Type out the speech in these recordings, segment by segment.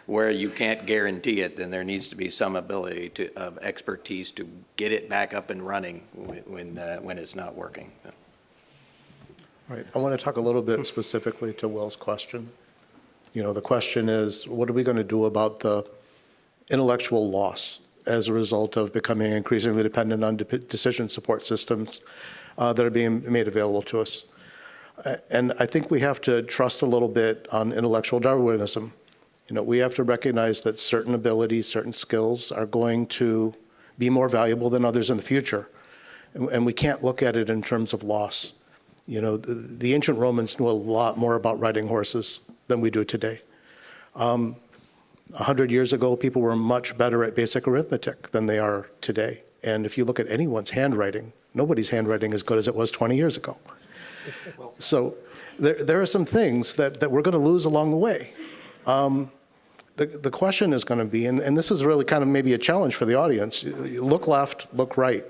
where you can't guarantee it, then there needs to be some ability of expertise to get it back up and running when it's not working. All right. I want to talk a little bit specifically to Will's question. You know, the question is, what are we going to do about the intellectual loss as a result of becoming increasingly dependent on decision support systems that are being made available to us? And I think we have to trust a little bit on intellectual Darwinism. You know, we have to recognize that certain abilities, certain skills are going to be more valuable than others in the future. And we can't look at it in terms of loss. You know, the ancient Romans knew a lot more about riding horses than we do today. 100 years ago, people were much better at basic arithmetic than they are today. And if you look at anyone's handwriting, nobody's handwriting as good as it was 20 years ago. So there are some things that we're going to lose along the way. The question is going to be, and this is really kind of maybe a challenge for the audience, look left, look right.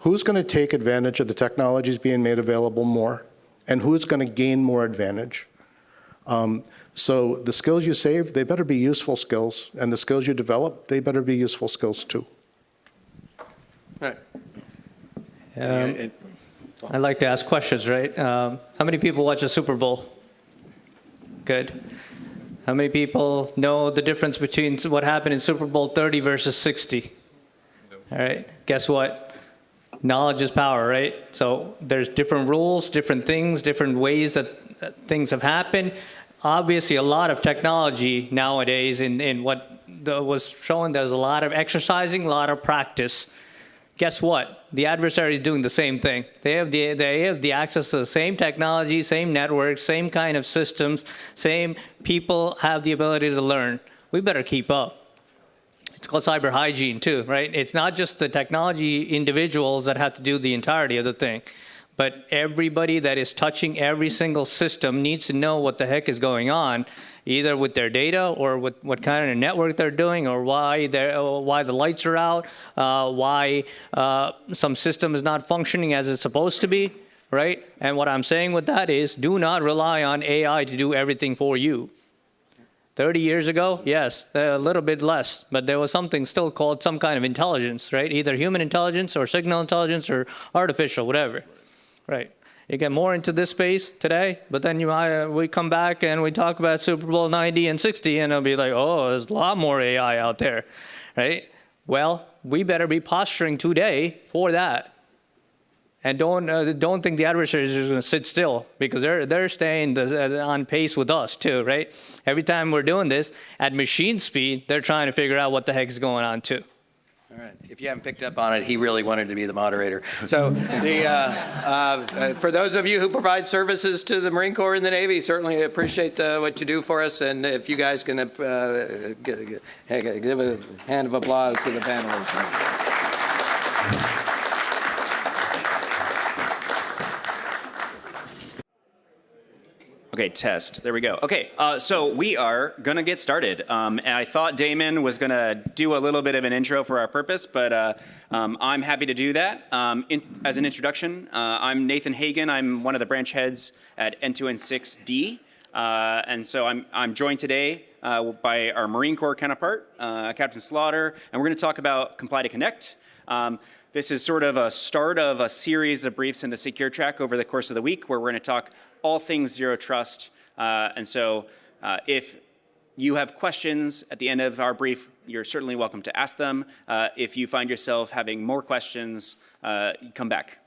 Who's going to take advantage of the technologies being made available more, and who's going to gain more advantage? So the skills you save, they better be useful skills, and the skills you develop, they better be useful skills too. All right. I'd like to ask questions, right? How many people watch the Super Bowl? Good. How many people know the difference between what happened in Super Bowl 30 versus 60? All right. Guess what? Knowledge is power, right? So there's different rules, different things, different ways that things have happened. Obviously, a lot of technology nowadays in what was shown, there's a lot of exercising, a lot of practice. Guess what? The adversary is doing the same thing. They have the access to the same technology, same networks, same kind of systems, same people have the ability to learn. We better keep up. It's called cyber hygiene too, right? It's not just the technology individuals that have to do the entirety of the thing, but everybody that is touching every single system needs to know what the heck is going on, either with their data or with what kind of network they're doing, or why the lights are out, why some system is not functioning as it's supposed to be, right? And what I'm saying with that is, do not rely on AI to do everything for you. 30 years ago, yes, a little bit less, but there was something still called some kind of intelligence, right? Either human intelligence or signal intelligence or artificial, whatever, right? You get more into this space today, but then we come back and we talk about Super Bowl 90 and 60, and it'll be like, oh, there's a lot more AI out there, right? Well, we better be posturing today for that. And don't think the adversary is just going to sit still, because they're staying on pace with us too, right? Every time we're doing this at machine speed, they're trying to figure out what the heck is going on too. All right. If you haven't picked up on it, he really wanted to be the moderator. So for those of you who provide services to the Marine Corps and the Navy, certainly appreciate what you do for us. And if you guys can give a hand of applause to the panelists. Okay, test. There we go. Okay, so we are going to get started. And I thought Damon was going to do a little bit of an intro for our purpose, but I'm happy to do that. As an introduction, I'm Nathan Hagan. I'm one of the branch heads at N2N6D. And so I'm joined today by our Marine Corps counterpart, Captain Slaughter, and we're going to talk about Comply to Connect. This is sort of a start of a series of briefs in the secure track over the course of the week, where we're going to talk all things zero trust. And so if you have questions at the end of our brief, you're certainly welcome to ask them. If you find yourself having more questions, come back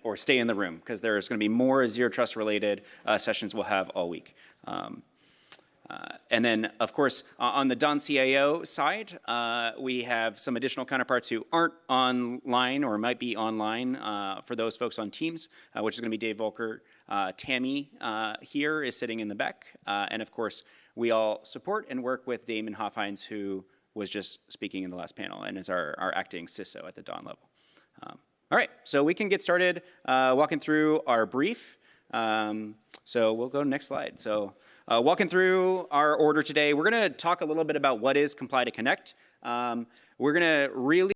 or stay in the room, because there's going to be more zero trust related sessions we'll have all week. And then, of course, on the Don CIO side, we have some additional counterparts who aren't online or might be online for those folks on Teams, which is going to be Dave Volker. Tammy here is sitting in the back. And of course, we all support and work with Damon Hoffhines, who was just speaking in the last panel and is our acting CISO at the Don level. All right, so we can get started walking through our brief. So we'll go to the next slide. So walking through our order today, we're going to talk a little bit about what is Comply to Connect. We're going to really